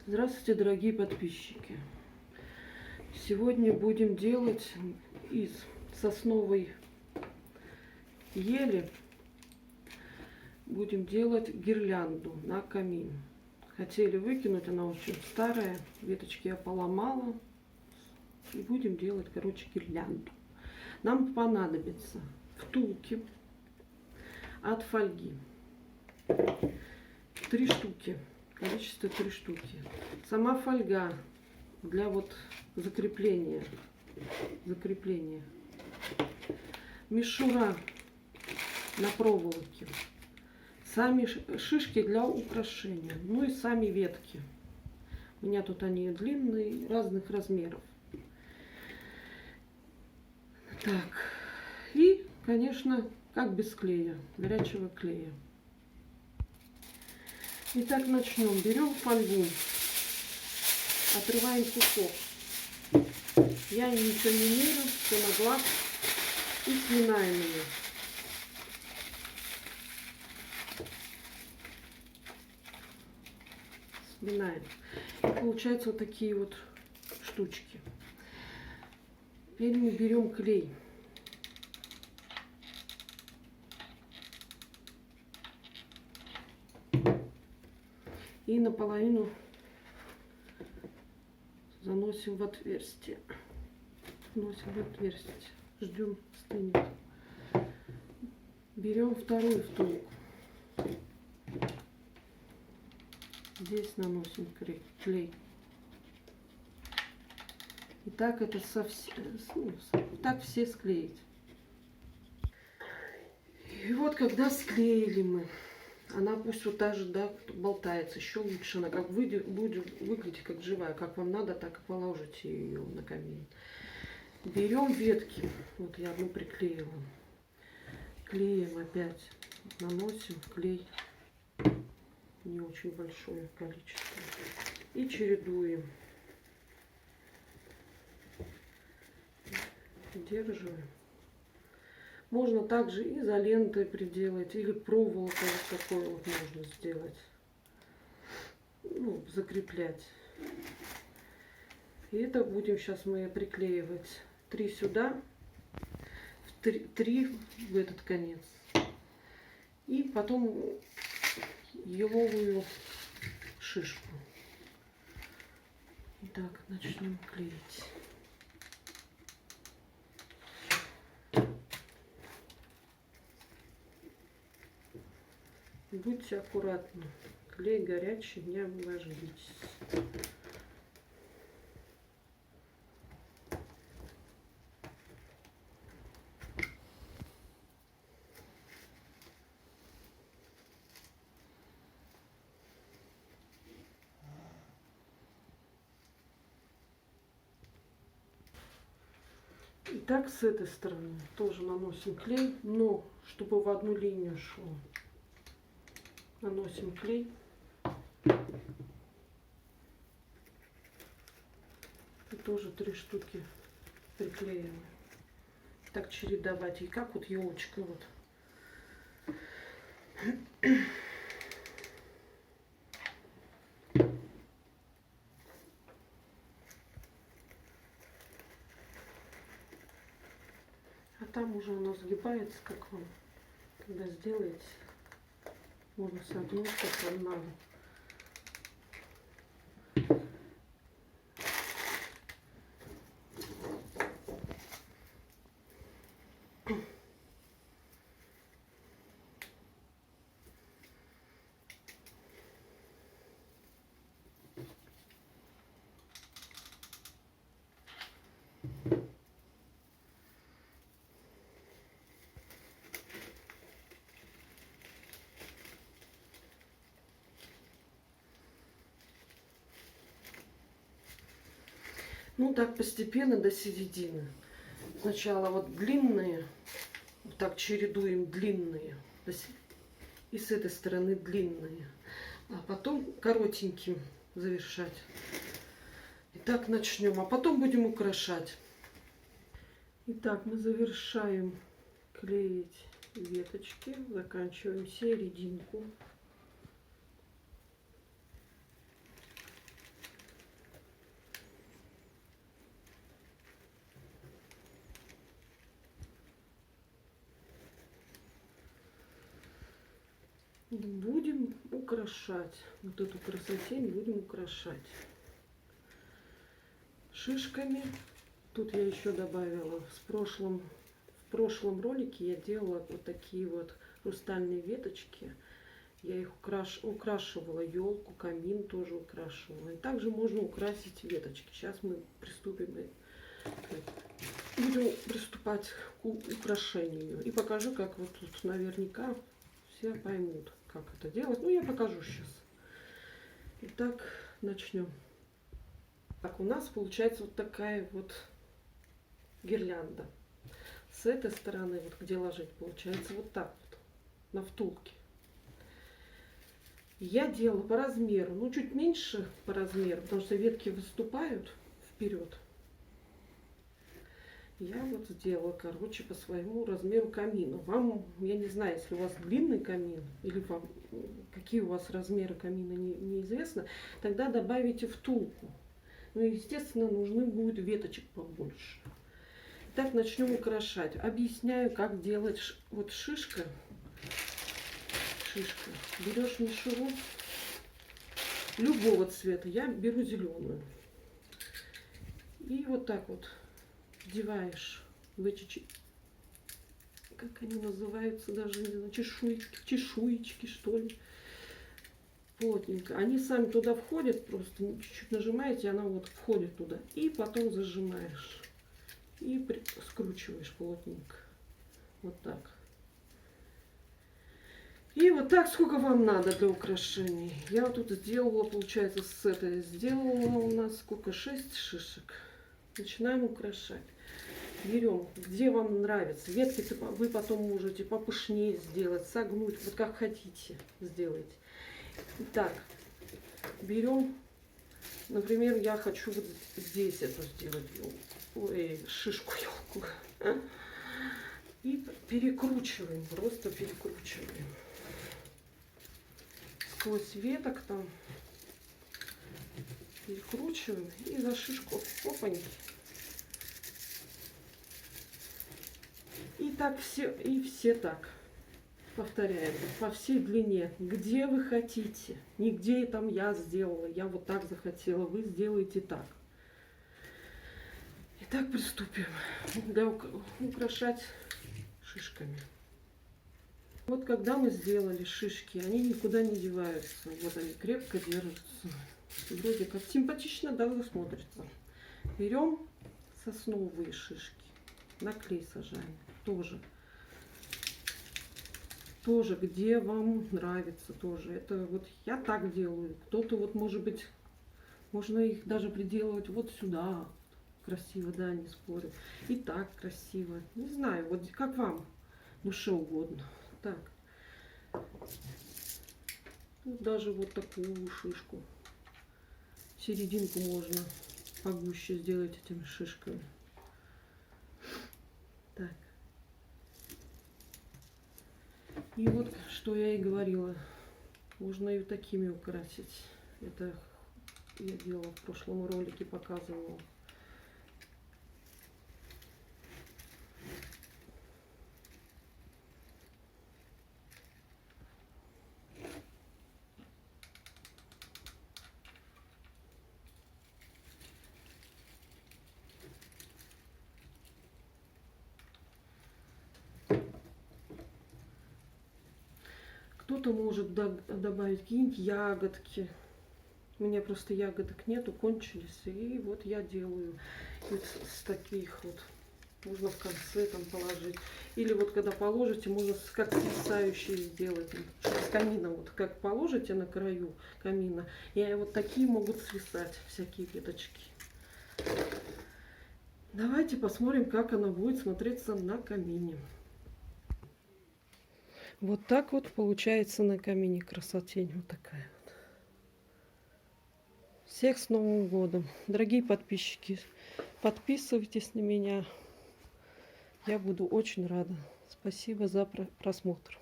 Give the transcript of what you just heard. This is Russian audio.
Здравствуйте, дорогие подписчики! Сегодня будем делать из сосновой ели гирлянду на камин. Хотели выкинуть, она очень старая, веточки я поломала. И будем делать, гирлянду. Нам понадобится втулки от фольги. 3 штуки. Количество 3 штуки. Сама фольга для закрепления. Мишура на проволоке. Сами шишки для украшения. Ну и сами ветки. У меня тут они длинные, разных размеров. Так. И, конечно, как без клея, горячего клея. Итак, начнем. Берем фольгу, отрываем кусок. Я ничего не мерю, все на глаз. И сминаем ее. Сминаем. И получаются вот такие вот штучки. Теперь мы берем клей. И наполовину заносим в отверстие. Ждем, стынет. Берем вторую втулку. Здесь наносим клей. И так это так все склеить. И вот когда склеили мы, она пусть вот даже, болтается, еще лучше она будет выглядеть как живая. Как вам надо, так и положите ее на камин. Берем ветки. Вот я одну приклеила. Клеем опять. Наносим клей. Не очень большое количество. И чередуем. Удерживаем. Можно также изолентой приделать, или проволокой вот такой вот можно сделать. Ну, закреплять. И это будем сейчас мы приклеивать 3 сюда, 3 в этот конец. И потом еловую шишку. Итак, начнем клеить. Будьте аккуратны. Клей горячий, не обожгитесь. И так с этой стороны тоже наносим клей, но чтобы в одну линию шло. Наносим клей. И тоже 3 штуки приклеим. Так чередовать. И как вот елочка вот. А там уже оно сгибается, как вам, когда сделаете. Можно согнуть, как вам надо. Ну так постепенно до середины. Сначала вот длинные, вот так чередуем длинные. И с этой стороны длинные. А потом коротеньким завершать. Итак, начнем. А потом будем украшать. Итак, мы завершаем клеить веточки. Заканчиваем серединку. Будем украшать. Вот эту красотень будем украшать шишками. Тут я еще добавила в прошлом ролике я делала вот такие вот хрустальные веточки. Я их украшивала, елку, камин тоже украшивала. И также можно украсить веточки. Сейчас мы будем приступать к украшению. И покажу, как вот тут наверняка все поймут, как это делать. Ну, я покажу сейчас. Итак, начнем. Так, у нас получается вот такая вот гирлянда. С этой стороны, вот где ложить, получается вот так вот, на втулке. Я делаю по размеру, ну чуть меньше по размеру, потому что ветки выступают вперед. Я вот сделала, короче, по своему размеру камина. Вам, я не знаю, если у вас длинный камин, или вам, какие у вас размеры камина, неизвестно, тогда добавите втулку. Ну, естественно, нужны будет веточек побольше. Так, начнем украшать. Объясняю, как делать вот шишка. Берешь мишуру любого цвета. Я беру зеленую. И вот так вот вдеваешь в эти, как они называются, даже не знаю, чешуечки, что ли. Плотненько. Они сами туда входят, просто чуть-чуть нажимаете, она вот входит туда. И потом зажимаешь. И скручиваешь плотненько. Вот так. И вот так, сколько вам надо для украшений. Я вот тут сделала, получается, с этой сделала у нас сколько? 6 шишек. Начинаем украшать. Берем, где вам нравится. Ветки вы потом можете попышнее сделать, согнуть, вот как хотите сделать. Итак, берем, например, я хочу вот здесь это сделать, шишку, елку. И перекручиваем, просто перекручиваем. Сквозь веток там перекручиваем и за шишку опаньки. И так все так повторяем по всей длине, где вы хотите, не где там я сделала, я вот так захотела, вы сделаете так. Итак, приступим украшать шишками. Вот когда мы сделали шишки, они никуда не деваются. Вот они крепко держатся. Вроде как симпатично даже смотрится. Берем сосновые шишки, на клей сажаем. Тоже где вам нравится, тоже. Это вот я так делаю. Кто-то вот, может быть, можно их даже приделывать вот сюда. Красиво, да, не спорю. И так красиво. Не знаю, вот как вам душе угодно. Так. Тут даже вот такую шишку. Серединку можно погуще сделать этими шишками. Так. И вот, что я и говорила, можно и такими украсить. Это я делала в прошлом ролике, показывала. Кто-то может добавить какие-нибудь ягодки. У меня просто ягодок нету, кончились. И вот я делаю вот с таких вот. Можно в конце там положить. Или вот когда положите, можно как свисающие сделать. С камина вот как положите на краю камина. И вот такие могут свисать, всякие веточки. Давайте посмотрим, как она будет смотреться на камине. Вот так вот получается на камине красотень. Вот такая вот. Всех с Новым годом. Дорогие подписчики, подписывайтесь на меня. Я буду очень рада. Спасибо за просмотр.